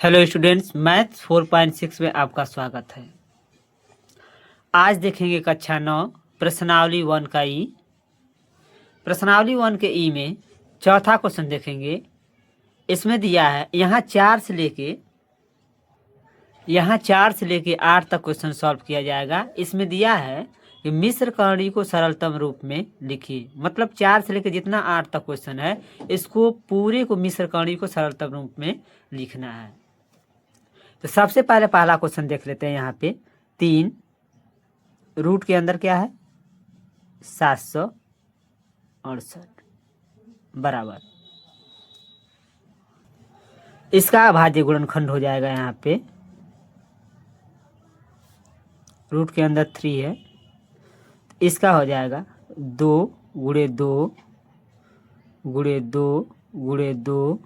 Hello students, maths 4.6 में आपका स्वागत है। आज देखेंगे कक्षा 9 प्रश्नावली 1 का ई। प्रश्नावली 1 के ई में चौथा क्वेश्चन देखेंगे। इसमें दिया है यहाँ 4 से लेके 8 तक क्वेश्चन सॉल्व किया जाएगा। इसमें दिया है कि मिश्र कर्ण को सरलतम रूप में लिखिए। मतलब 4 से लेकर जितना 8 तक क्वेश्चन है, इसको पूरे को मिश्र कर्ण को सरलतम रूप में लिखना है। तो सबसे पहला क्वेश्चन देख लेते हैं। यहाँ पे 3 रूट के अंदर क्या है 768 बराबर इसका अभाज्य गुणनखंड हो जाएगा। यहाँ पे रूट के अंदर 3 है, इसका हो जाएगा 2 गुणे 2 गुणे 2 गुणे 2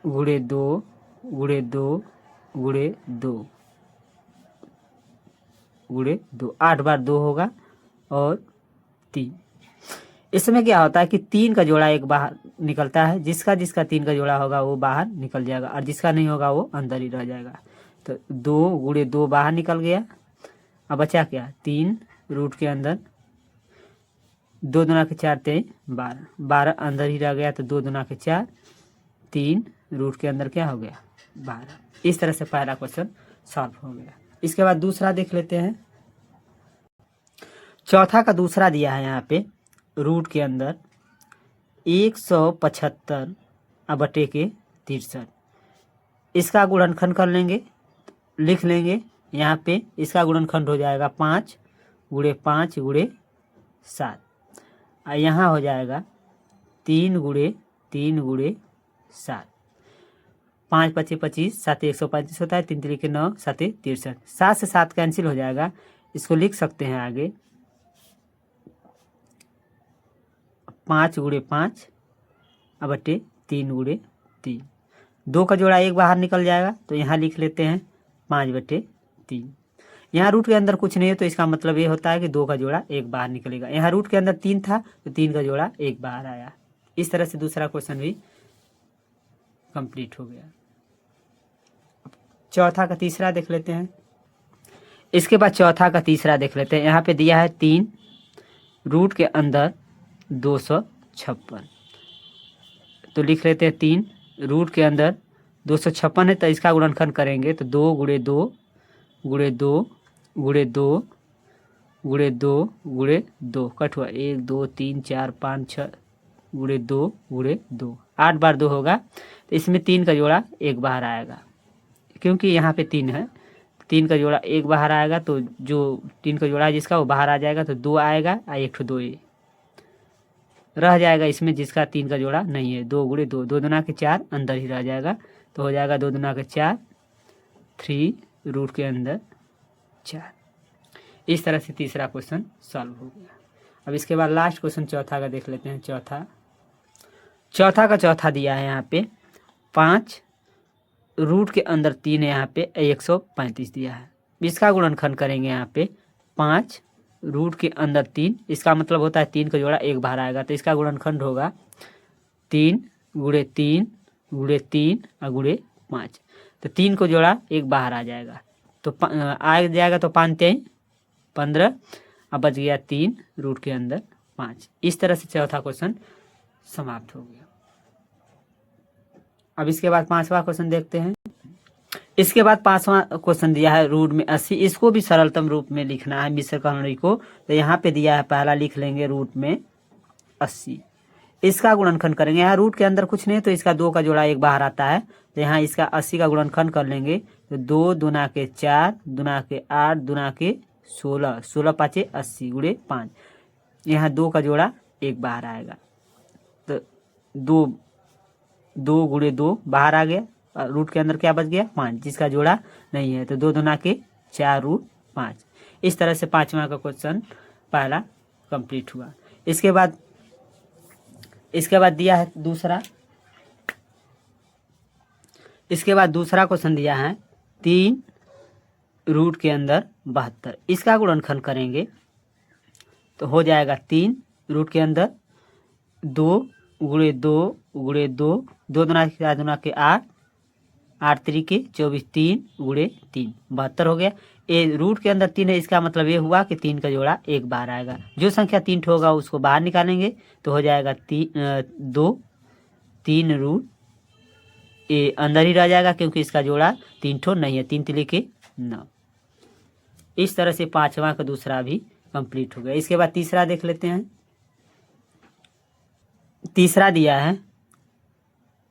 गुणे 2 गुणे 2 गुणे 2 गुणे 2 8 बार 2 होगा और 3। इसमें क्या होता है कि 3 का जोड़ा एक बाहर निकलता है। जिसका 3 का जोड़ा होगा वो बाहर निकल जाएगा और जिसका नहीं होगा वो अंदर ही रह जाएगा। तो 2 गुणे 2 बाहर निकल गया। अब बचा क्या 3 रूट के अंदर 2 दूना के 4 3 12 12 अंदर ही रह गया। तो 2 दूना के 4 3 रूट के अंदर क्या हो गया 12। इस तरह से पहला क्वेश्चन सॉल्व हो गया। इसके बाद दूसरा देख लेते हैं। चौथा का दूसरा दिया है यहाँ पे रूट के अंदर 175 बटे के 63। इसका गुणनखंड कर लेंगे, लिख लेंगे। यहाँ पे इसका गुणनखंड हो जाएगा 5 गुणे 5 गुणे 7 और यहाँ हो जाएगा 3 गुणे 3 गुणे 7। 5 25 25 7 135 होता है। 3 3 के 9 7 63। 7 से 7 कैंसिल हो जाएगा। इसको लिख सकते हैं आगे 5 गुणे 5 बटे 3 गुणे 3। 2 का जोड़ा एक बाहर निकल जाएगा। तो यहाँ लिख लेते हैं 5 बटे 3। यहाँ रूट के अंदर कुछ नहीं है तो इसका मतलब ये होता है कि 2 का जोड़ा एक बाहर निकलेगा। यहाँ रूट के अंदर 3 था तो 3 का जोड़ा एक बाहर आया। इस तरह से दूसरा क्वेश्चन भी कंप्लीट हो गया। चौथा का तीसरा देख लेते हैं। इसके बाद चौथा का तीसरा देख लेते हैं। यहाँ पे दिया है 3 रूट के अंदर 256। तो लिख लेते हैं 3 रूट के अंदर 256 है तो इसका गुणनखंड करेंगे तो 2 गुणे 2 गुणे 2 गुणे 2 गुणे 2 गुणे 2 कट हुआ 1 2 3 4 5 6 गुणे 2 गुणे 2 8 बार 2 होगा। तो इसमें 3 का जोड़ा एक बाहर आएगा। क्योंकि यहाँ पे 3 है, 3 का जोड़ा एक बाहर आएगा। तो जो 3 का जोड़ा है जिसका वो बाहर आ जाएगा। तो 2 आएगा और 1 ठो 2 रह जाएगा इसमें जिसका 3 का जोड़ा नहीं है। 2 गुणे 2 2 दूना के 4 अंदर ही रह जाएगा। तो हो जाएगा 2 दूना के 4 3 रूट के अंदर 4। इस तरह से तीसरा क्वेश्चन सॉल्व हो गया। अब इसके बाद लास्ट क्वेश्चन चौथा का देख लेते हैं। चौथा का चौथा दिया है यहाँ पे 5 रूट के अंदर 3 है। यहाँ पे 135 दिया है। इसका गुणनखंड करेंगे यहाँ पे 5 रूट के अंदर 3। इसका मतलब होता है 3 का जोड़ा एक बाहर आएगा। तो इसका गुणनखंड होगा 3 गुणे 3 गुणे 3 और गुणे 5। तो 3 को जोड़ा एक बाहर आ जाएगा। तो आ जाएगा तो 5 3 15 अब बच गया 3 रूट के अंदर 5। इस तरह से चौथा क्वेश्चन समाप्त हो गया। अब इसके बाद पांचवा क्वेश्चन देखते हैं। इसके बाद पांचवा क्वेश्चन दिया है रूट में 80। इसको भी सरलतम रूप में लिखना है मिश्र कर्ण को। तो यहाँ पे दिया है पहला लिख लेंगे रूट में 80। इसका गुणनखंड करेंगे। यहाँ रूट के अंदर कुछ नहीं तो इसका 2 का जोड़ा एक बाहर आता है। तो यहाँ इसका 80 का गुणनखंड कर लेंगे। तो 2 दूना के 4 दूना के 8 दूना के 16 16 5 80 गुणे 5। यहाँ 2 का जोड़ा एक बाहर आएगा। तो 2 गुणे 2 बाहर आ गया। रूट के अंदर क्या बच गया 5 जिसका जोड़ा नहीं है। तो 2 दूना के 4 रूट 5। इस तरह से पांचवा का क्वेश्चन पहला कंप्लीट हुआ। इसके बाद दिया है दूसरा। इसके बाद दूसरा क्वेश्चन दिया है 3 रूट के अंदर 72। इसका गुणनखंड करेंगे तो हो जाएगा 3 रूट के अंदर 2 गुणे 2 गुणे 2, 2 दूना 4 दूना के 8, 8 तरीके 24, 3 गुणे 3 72 हो गया। ये रूट के अंदर 3 है, इसका मतलब ये हुआ कि 3 का जोड़ा एक बार आएगा। जो संख्या 3 ठो होगा उसको बाहर निकालेंगे तो हो जाएगा 2, 3 रूट ये अंदर ही रह जाएगा क्योंकि इसका जोड़ा 3 ठो नहीं है, 3 तरीके 9। इस तरह से पांचवा का दूसरा भी कंप्लीट हो गया। इसके बाद तीसरा देख लेते हैं। तीसरा दिया है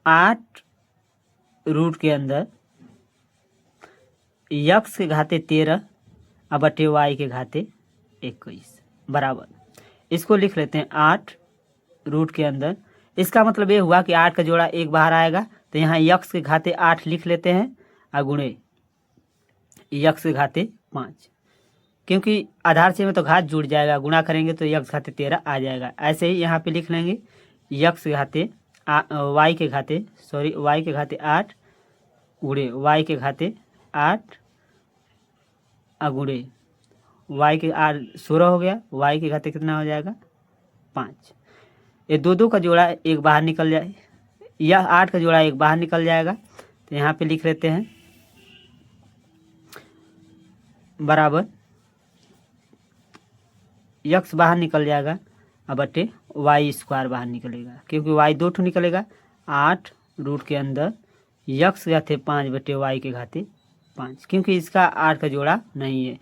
8 रूट के अंदर यक्स के घाते 13 अब बटे वाई के घाते 21 बराबर। इसको लिख लेते हैं 8 रूट के अंदर। इसका मतलब ये हुआ कि 8 का जोड़ा एक बाहर आएगा तो यहाँ यक्स के घाते 8 लिख लेते हैं और गुणे यक्स के घाते 5, क्योंकि आधार से में तो घात जुड़ जाएगा, गुणा करेंगे तो यक्स घाते 13 आ जाएगा। ऐसे ही यहाँ पे लिख लेंगे यक्स के घाते वाई के घाते 8 गुणे वाई के घाते 8 गुणे वाई के 8 16 हो गया, वाई के घाते कितना हो जाएगा 5। ये 2 का जोड़ा एक बाहर निकल जाए, यह 8 का जोड़ा एक बाहर निकल जाएगा तो यहाँ पे लिख लेते हैं बराबर यक्स बाहर निकल जाएगा अब बटे वाई स्क्वायर बाहर निकलेगा, क्योंकि वाई 2 ठो निकलेगा। 8 रूट के अंदर यक्स के घाते 5 बटे वाई के घाते 5, क्योंकि इसका 8 का जोड़ा नहीं है।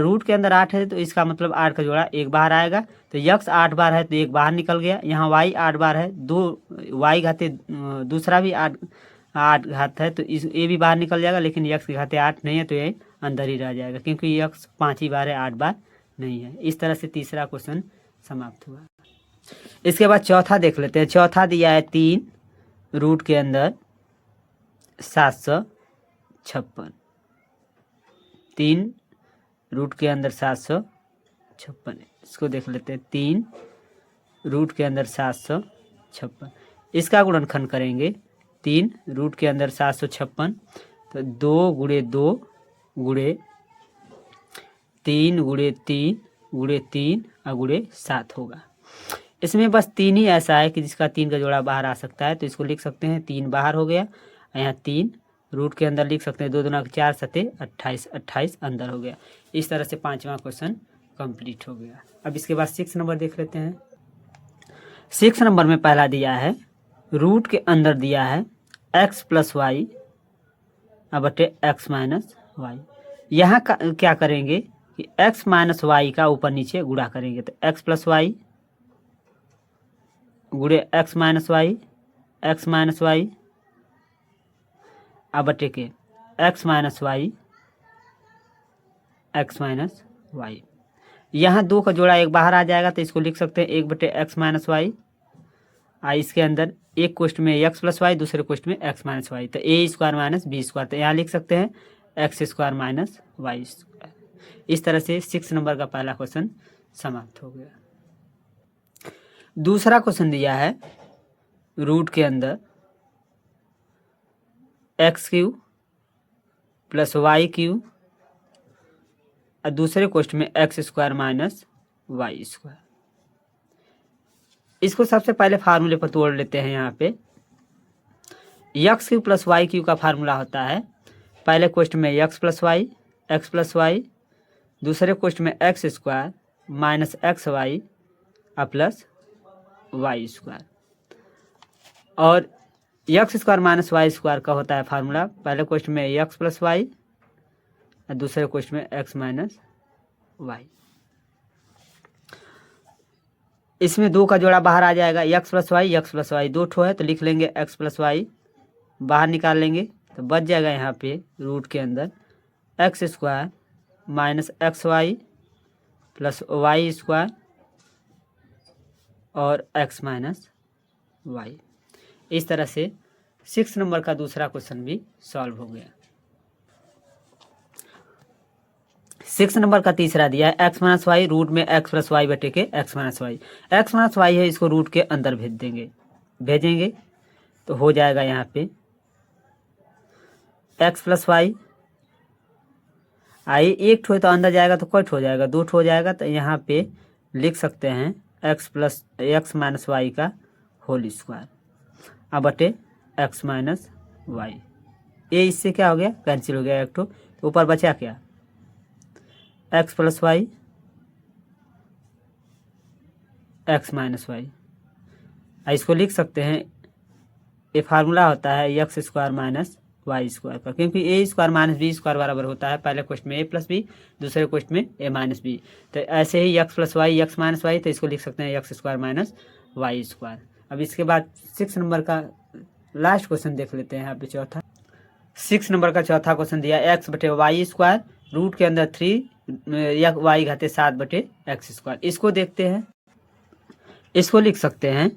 रूट के अंदर 8 है तो इसका मतलब 8 का जोड़ा एक बार आएगा, तो यक्स 8 बार है तो एक बाहर निकल गया। यहाँ वाई 8 बार है, 2 वाई घाते दूसरा भी 8 घात है तो इस ये भी बाहर निकल जाएगा, लेकिन यक्स के घाते 8 नहीं है तो ये अंदर ही रह जाएगा, क्योंकि यक्स 5 ही बार है, 8 बार नहीं है। इस तरह से तीसरा क्वेश्चन समाप्त हुआ। इसके बाद चौथा देख लेते हैं। चौथा दिया है 3 रूट के अंदर 756, 3 रूट के अंदर 756। इसको देख लेते हैं 3 रूट के अंदर 756, इसका गुणनखंड करेंगे 3 रूट के अंदर 756 तो 2 गुणे 2 गुणे 3 गुणे 3 गुणे 3 और गुणे 7 होगा। इसमें बस 3 ही ऐसा है कि जिसका 3 का जोड़ा बाहर आ सकता है, तो इसको लिख सकते हैं 3 बाहर हो गया। यहाँ 3 रूट के अंदर लिख सकते हैं 2 दूना 4 सते 28, 28 अंदर हो गया। इस तरह से पांचवा क्वेश्चन कंप्लीट हो गया। अब इसके बाद 6 नंबर देख लेते हैं। 6 नंबर में पहला दिया है रूट के अंदर दिया है x प्लस वाई अब बटे x माइनस वाई। यहाँ क्या करेंगे कि x माइनस वाई का ऊपर नीचे गुणा करेंगे, तो x प्लस वाई गुणे x माइनस वाई अब बटे के x माइनस वाई। यहाँ 2 का जोड़ा एक बाहर आ जाएगा तो इसको लिख सकते हैं 1 बटे x माइनस वाई। इसके अंदर एक क्वेश्चन में x प्लस वाई, दूसरे क्वेश्चन में x माइनस वाई, तो a square minus B square, तो यहाँ लिख सकते हैं x square minus Y square. इस तरह से 6 नंबर का पहला क्वेश्चन समाप्त हो गया। दूसरा क्वेश्चन दिया है रूट के अंदर x³ प्लस y³ और दूसरे क्वेश्चन में x square minus Y square. इसको सबसे पहले फार्मूले पर तोड़ लेते हैं। यहाँ पे x³ प्लस y³ का फार्मूला होता है, पहले क्वेश्चन में x प्लस वाई, दूसरे क्वेश्चन में x square minus x y और प्लस वाई स्क्वायर। और x square minus Y square का होता है फार्मूला, पहले क्वेश्चन में एक्स प्लस वाई और दूसरे क्वेश्चन में एक्स माइनस वाई। इसमें 2 का जोड़ा बाहर आ जाएगा, एक्स प्लस वाई 2 ठो है तो लिख लेंगे एक्स प्लस वाई, बाहर निकाल लेंगे तो बच जाएगा यहाँ पे रूट के अंदर x square minus x y plus y square और एक्स माइनस वाई। इस तरह से 6 नंबर का दूसरा क्वेश्चन भी सॉल्व हो गया। 6 नंबर का तीसरा दिया है एक्स माइनस वाई रूट में एक्स प्लस वाई बटे के एक्स माइनस वाई है, इसको रूट के अंदर भेजेंगे तो हो जाएगा यहाँ पे एक्स प्लस वाई। एक ठो तो अंदर जाएगा तो कोई ठो हो जाएगा, 2 ठो हो जाएगा, तो यहाँ पे लिख सकते हैं एक्स माइनस वाई का होल स्क्वायर अब बटे एक्स माइनस वाई। ये इससे क्या हो गया, कैंसिल हो गया एक तो ऊपर बचा क्या, X plus Y X minus Y. इसको लिख सकते हैं, ये फार्मूला होता है X square minus Y square का, क्योंकि A square minus B square बराबर होता है पहले क्वेश्चन में ए प्लस बी, दूसरे क्वेश्चन में ए माइनस बी। तो ऐसे ही X plus Y X minus Y, तो इसको लिख सकते हैं X square minus Y square. अब इसके बाद 6 नंबर का लास्ट क्वेश्चन देख लेते हैं। यहाँ पे चौथा 6 नंबर का चौथा क्वेश्चन दिया एक्स बटे वाई स्क्वायर रूट के अंदर 3 या वाई घाते 7 बटे एक्स स्क्वायर। इसको देखते हैं, इसको लिख सकते हैं,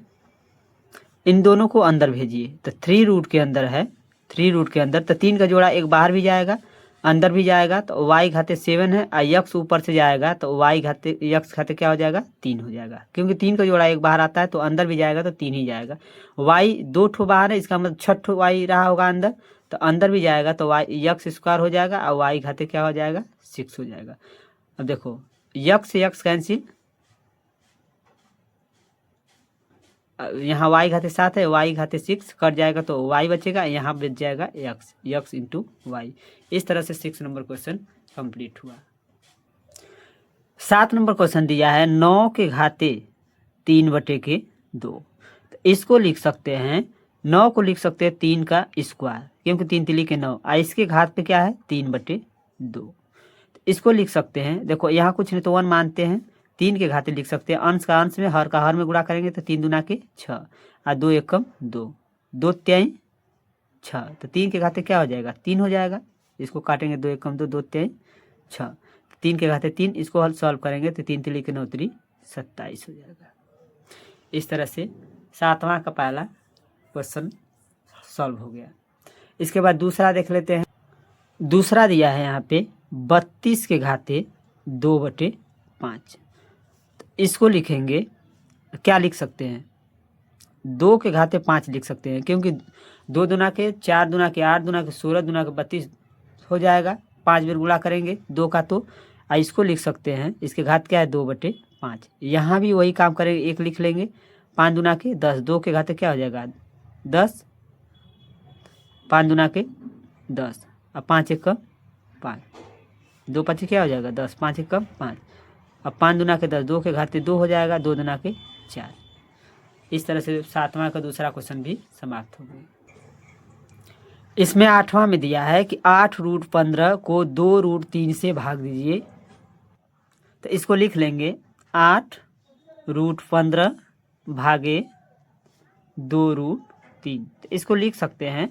इन दोनों को अंदर भेजिए। तो 3 रूट के अंदर है, 3 रूट के अंदर तो 3 का जोड़ा एक बाहर भी जाएगा अंदर भी जाएगा, तो वाई घाते 7 है और यक्स ऊपर से जाएगा तो वाई घाते यक्स घाते क्या हो जाएगा 3 हो जाएगा, क्योंकि 3 का जोड़ा एक बाहर आता है तो अंदर भी जाएगा तो 3 ही जाएगा। वाई 2 ठो बाहर है, इसका मतलब 6 ठो वाई रहा होगा अंदर, तो अंदर भी जाएगा तो वाई यक्स स्क्वायर हो जाएगा और वाई घाते क्या हो जाएगा 6 हो जाएगा। अब देखो यक्स से यक्स कैंसिल, यहाँ वाई घाते 7 है, वाई घाते 6 कट जाएगा तो वाई बचेगा, यहाँ बच जाएगा एक्स, एक्स इंटू वाई। इस तरह से 6 नंबर क्वेश्चन कंप्लीट हुआ। 7 नंबर क्वेश्चन दिया है 9 के घाते 3 बटे के 2। तो इसको लिख सकते हैं, 9 को लिख सकते हैं 3 का स्क्वायर, क्योंकि 3 तिली के 9 और इसके घात पे क्या है 3 बटे 2। तो इसको लिख सकते हैं, देखो यहाँ कुछ नहीं तो 1 मानते हैं, 3 के घाते लिख सकते हैं, अंश का अंश में हर का हर में गुणा करेंगे तो 3 दूना के 6 और 2 एकम 2, 2 त्याई 6, तो 3 के घाते क्या हो जाएगा 3 हो जाएगा। इसको काटेंगे 2 एकम 2, 2 त्याई 6, 3 के घाते 3, इसको हल सॉल्व करेंगे तो 3 तिली के 9 3 27 हो जाएगा। इस तरह से 7वां का पहला क्वेश्चन सॉल्व हो गया। इसके बाद दूसरा देख लेते हैं। दूसरा दिया है यहाँ पे 32 के घाते 2 बटे 5। इसको लिखेंगे, क्या लिख सकते हैं 2 के घाते 5 लिख सकते हैं, क्योंकि 2 दुना के 4 दुना के 8 दुना के 16 दुना के 32 हो जाएगा, 5 बार गुणा करेंगे 2 का, तो इसको लिख सकते हैं, इसके घात क्या है 2 बटे 5। यहाँ भी वही काम करेंगे, 1 लिख लेंगे, 5 दुना के 10, 2 के घाते क्या हो जाएगा 10, 5 दुना के 10 और 5 एकम 5, 2 5 क्या हो जाएगा 10, 5 एकम 5, अब 5 दुना के 10, 2 के घाते 2 हो जाएगा, 2 दुना के 4। इस तरह से 7वां का दूसरा क्वेश्चन भी समाप्त हो गया। इसमें 8वां में दिया है कि 8 रूट 15 को 2 रूट 3 से भाग दीजिए। तो इसको लिख लेंगे 8 रूट 15 भागे 2 रूट 3। तो इसको लिख सकते हैं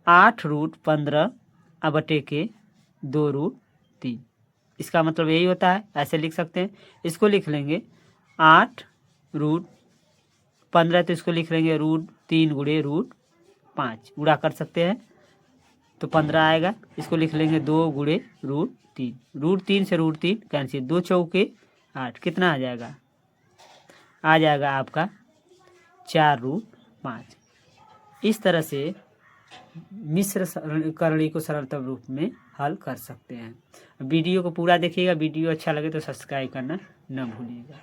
8 रूट 15 बटे के 2 रूट 3। इसका मतलब यही होता है, ऐसे लिख सकते हैं। इसको लिख लेंगे 8 रूट 15, तो इसको लिख लेंगे रूट 3 गुणे रूट 5, गुणा कर सकते हैं तो 15 आएगा। इसको लिख लेंगे 2 गुणे रूट 3, रूट 3 से रूट 3 कैंसिल, 2 चौके 8, कितना आ जाएगा, आ जाएगा आपका 4 रूट 5। इस तरह से मिश्र करणी को सरलतम रूप में हल कर सकते हैं। वीडियो को पूरा देखिएगा, वीडियो अच्छा लगे तो सब्सक्राइब करना न भूलिएगा।